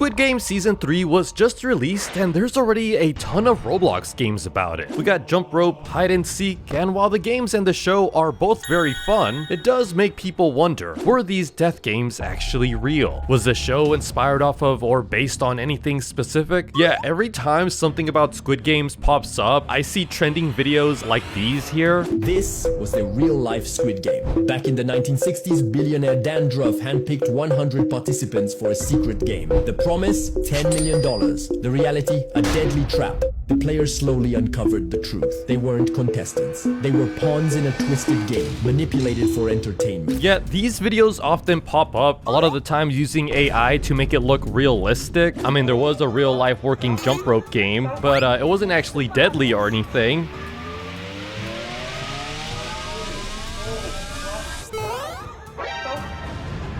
Squid Game Season 3 was just released and there's already a ton of Roblox games about it. We got jump rope, hide and seek, and while the games and the show are both very fun, it does make people wonder, were these death games actually real? Was the show inspired off of or based on anything specific? Yeah, every time something about Squid Games pops up, I see trending videos like these here. This was the real-life Squid Game. Back in the 1960s, billionaire Dan Druff handpicked 100 participants for a secret game. The promise, $10 million. The reality, a deadly trap. The players slowly uncovered the truth. They weren't contestants. They were pawns in a twisted game, manipulated for entertainment. Yeah, these videos often pop up, a lot of the times using AI to make it look realistic. I mean, there was a real-life working jump rope game, but it wasn't actually deadly or anything.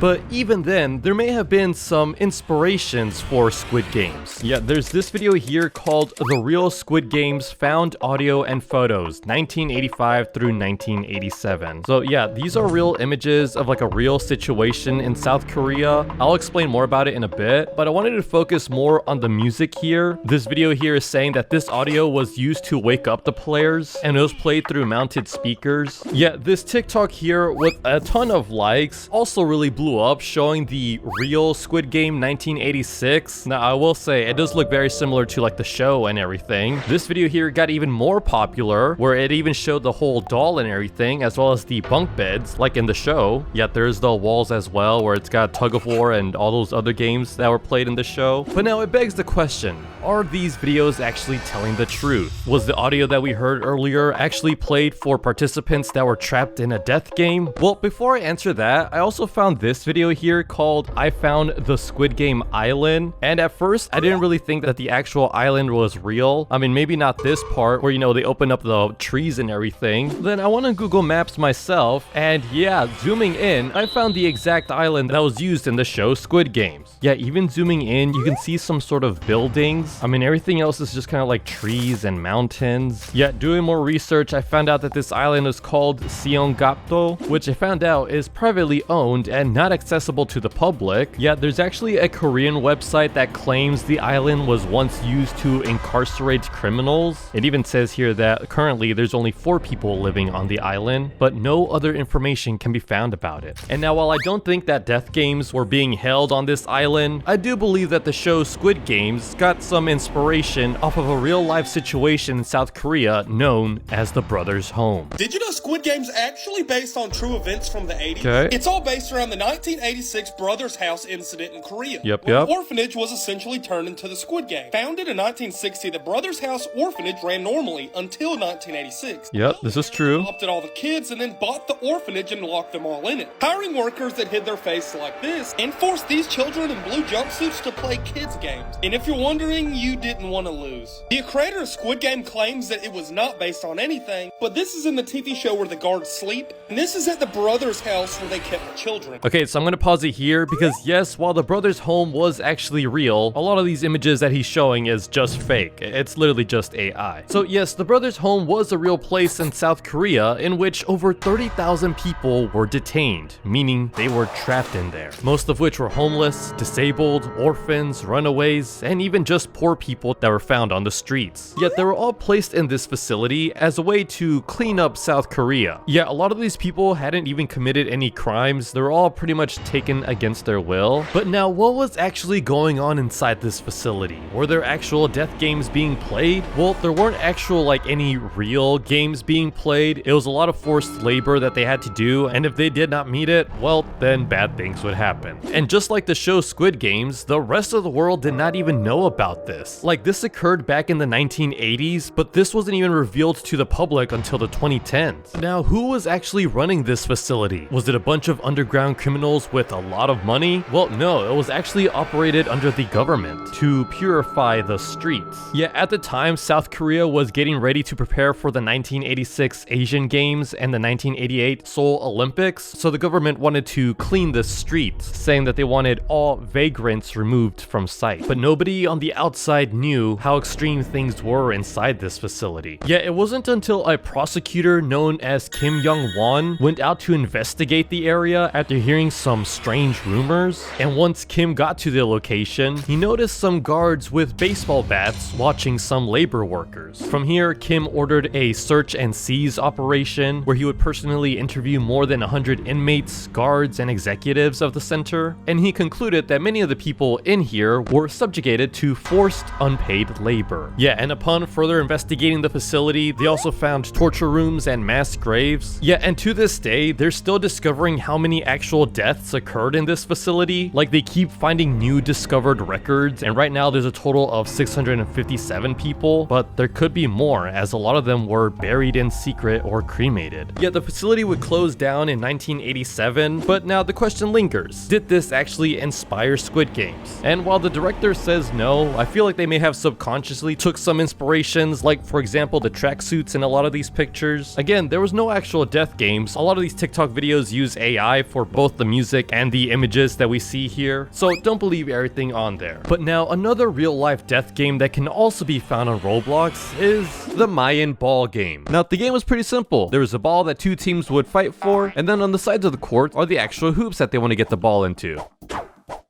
But even then, there may have been some inspirations for Squid Games. Yeah, there's this video here called The Real Squid Games Found Audio and Photos, 1985 through 1987. So yeah, these are real images of like a real situation in South Korea. I'll explain more about it in a bit, but I wanted to focus more on the music here. This video here is saying that this audio was used to wake up the players, and it was played through mounted speakers. Yeah, this TikTok here with a ton of likes also really blew up, showing the real Squid Game 1986. Now I will say it does look very similar to like the show and everything. This video here got even more popular, where it even showed the whole doll and everything, as well as the bunk beds like in the show. Yet there's the walls as well, where it's got tug of war and all those other games that were played in the show. But now it begs the question, are these videos actually telling the truth? Was the audio that we heard earlier actually played for participants that were trapped in a death game? Well, before I answer that, I also found this video here called I Found the Squid Game Island, and at first I didn't really think that the actual island was real. I mean, maybe not this part where, you know, they open up the trees and everything. Then I went on Google Maps myself, and yeah, zooming in, I found the exact island that was used in the show Squid Games. Yeah, even zooming in, you can see some sort of buildings. I mean, everything else is just kind of like trees and mountains. Yet doing more research, I found out that this island is called Seonggapdo, which I found out is privately owned and not accessible to the public. Yet there's actually a Korean website that claims the island was once used to incarcerate criminals. It even says here that currently there's only 4 people living on the island, but no other information can be found about it. And now while I don't think that death games were being held on this island, I do believe that the show Squid Games got some inspiration off of a real-life situation in South Korea known as the Brothers' Home. Did you know Squid Game's actually based on true events from the 80s? Okay. It's all based around the 1986 Brothers' House incident in Korea. Yep. Where the orphanage was essentially turned into the Squid Game. Founded in 1960, the Brothers' House orphanage ran normally until 1986. Yep, this is true. Adopted all the kids and then bought the orphanage and locked them all in it. Hiring workers that hid their face like this and forced these children in blue jumpsuits to play kids games. And if you're wondering, you didn't want to lose. The creator of Squid Game claims that it was not based on anything, but this is in the TV show where the guards sleep, and this is at the Brothers' House where they kept the children. Okay, so I'm gonna pause it here because yes, while the Brothers' Home was actually real, a lot of these images that he's showing is just fake. It's literally just AI. So yes, the Brothers' Home was a real place in South Korea in which over 30,000 people were detained, meaning they were trapped in there. Most of which were homeless, disabled, orphans, runaways, and even just poor people that were found on the streets. Yet they were all placed in this facility as a way to clean up South Korea. Yeah, a lot of these people hadn't even committed any crimes. They were all pretty much taken against their will. But now, what was actually going on inside this facility? Were there actual death games being played? Well, there weren't actual like any real games being played. It was a lot of forced labor that they had to do, and if they did not meet it, well, then bad things would happen. And just like the show Squid Games, the rest of the world did not even know about this. Like, this occurred back in the 1980s, but this wasn't even revealed to the public until the 2010s. Now, who was actually running this facility? Was it a bunch of underground criminals with a lot of money? Well, no, it was actually operated under the government to purify the streets. Yeah, at the time, South Korea was getting ready to prepare for the 1986 Asian Games and the 1988 Seoul Olympics, so the government wanted to clean the streets, saying that they wanted all vagrants removed from sight. But nobody on the outside knew how extreme things were inside this facility. Yeah, it wasn't until a prosecutor known as Kim Young-won went out to investigate the area after hearing some strange rumors. And once Kim got to the location, he noticed some guards with baseball bats watching some labor workers. From here, Kim ordered a search and seize operation where he would personally interview more than 100 inmates, guards, and executives of the center, and he concluded that many of the people in here were subjugated to forced unpaid labor. Yeah, and upon further investigating the facility, they also found torture rooms and mass graves. Yeah, and to this day, they're still discovering how many actual deaths occurred in this facility. Like, they keep finding new discovered records, and right now there's a total of 657 people, but there could be more, as a lot of them were buried in secret or cremated. Yeah, the facility would close down in 1987, but now the question lingers. Did this actually inspire Squid Games? And while the director says no, I feel like they may have subconsciously took some inspirations, like for example the tracksuits in a lot of these pictures. Again, there was no actual death games. A lot of these TikTok videos use AI for both the music and the images that we see here, so don't believe everything on there. But now another real life death game that can also be found on Roblox is the Mayan ball game. Now the game was pretty simple. There was a ball that two teams would fight for, and then on the sides of the court are the actual hoops that they want to get the ball into.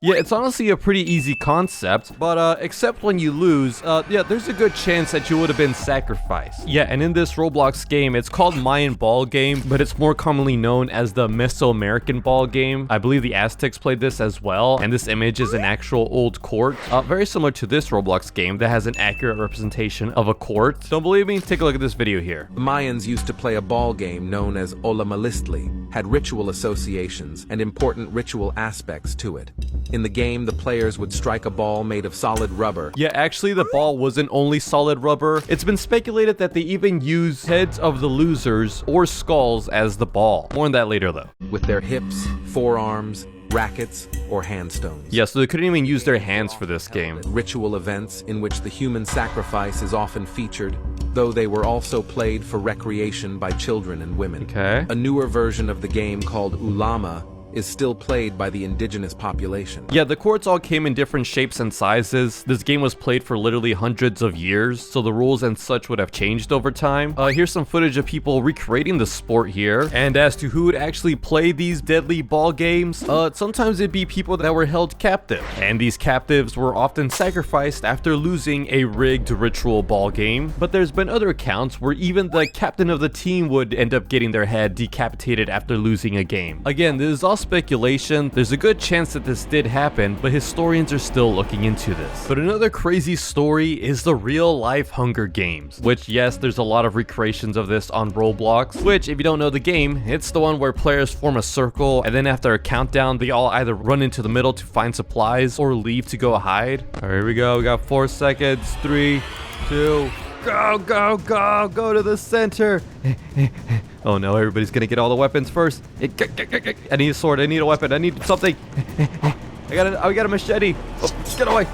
Yeah, it's honestly a pretty easy concept, but except when you lose, yeah, there's a good chance that you would have been sacrificed. Yeah, and in this Roblox game, it's called Mayan ball game, but it's more commonly known as the Mesoamerican ball game. I believe the Aztecs played this as well, and this image is an actual old court, very similar to this Roblox game that has an accurate representation of a court. Don't believe me? Take a look at this video here. The Mayans used to play a ball game known as Olamalistli, had ritual associations and important ritual aspects to it. In the game, the players would strike a ball made of solid rubber. Yeah, actually the ball wasn't only solid rubber. It's been speculated that they even use heads of the losers or skulls as the ball. More on that later though. With their hips, forearms, rackets, or handstones. Yeah, so they couldn't even use their hands for this game. Ritual events in which the human sacrifice is often featured, though they were also played for recreation by children and women. Okay. A newer version of the game called Ulama is still played by the indigenous population. Yeah, the courts all came in different shapes and sizes. This game was played for literally hundreds of years, so the rules and such would have changed over time. Here's some footage of people recreating the sport here. And as to who would actually play these deadly ball games, sometimes it'd be people that were held captive. And these captives were often sacrificed after losing a rigged ritual ball game. But there's been other accounts where even the captain of the team would end up getting their head decapitated after losing a game. Again, this is all speculation. There's a good chance that this did happen, but historians are still looking into this. But another crazy story is the real life Hunger Games, which yes, there's a lot of recreations of this on Roblox, which if you don't know the game, it's the one where players form a circle and then after a countdown, they all either run into the middle to find supplies or leave to go hide. All right, here we go. We got 4 seconds. 3, 2, go, go, go, go to the center. Oh no, everybody's gonna get all the weapons first. I need a sword, I need a weapon, I need something. I got a machete. Oh, get away.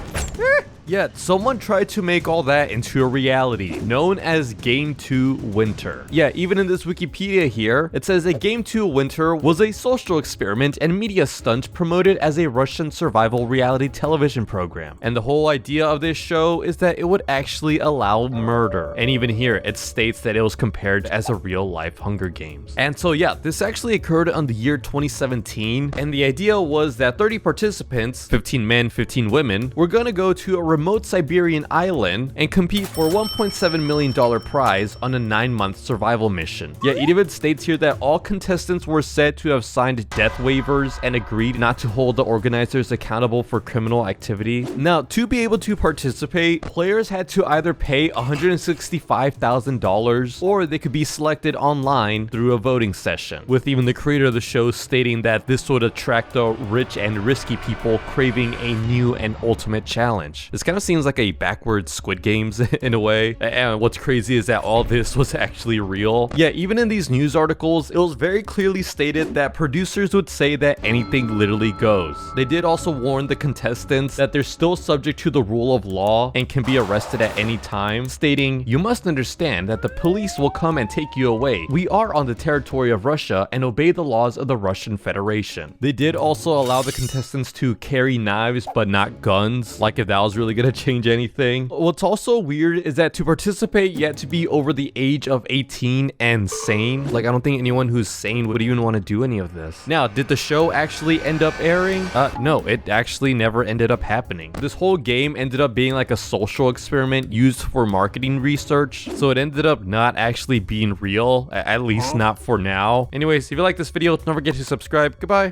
Yet, someone tried to make all that into a reality, known as Game 2 Winter. Yeah, even in this Wikipedia here, it says that Game 2 Winter was a social experiment and media stunt promoted as a Russian survival reality television program. And the whole idea of this show is that it would actually allow murder. And even here, it states that it was compared as a real-life Hunger Games. And so yeah, this actually occurred on the year 2017, and the idea was that 30 participants, 15 men, 15 women, were gonna go to a remote Siberian island and compete for a $1.7 million prize on a 9-month survival mission. Yet it even states here that all contestants were said to have signed death waivers and agreed not to hold the organizers accountable for criminal activity. Now, to be able to participate, players had to either pay $165,000 or they could be selected online through a voting session, with even the creator of the show stating that this would attract the rich and risky people craving a new and ultimate challenge. This kind of seems like a backwards Squid Games in a way. And what's crazy is that all this was actually real. Yeah, even in these news articles, it was very clearly stated that producers would say that anything literally goes. They did also warn the contestants that they're still subject to the rule of law and can be arrested at any time, stating, "You must understand that the police will come and take you away. We are on the territory of Russia and obey the laws of the Russian Federation." They did also allow the contestants to carry knives but not guns, like if that was really really gonna change anything. What's also weird is that to participate, you have to be over the age of 18 and sane. Like, I don't think anyone who's sane would even want to do any of this. Now, did the show actually end up airing? No, it actually never ended up happening. This whole game ended up being like a social experiment used for marketing research, so it ended up not actually being real, at least not for now. Anyways, if you like this video, don't forget to subscribe. Goodbye.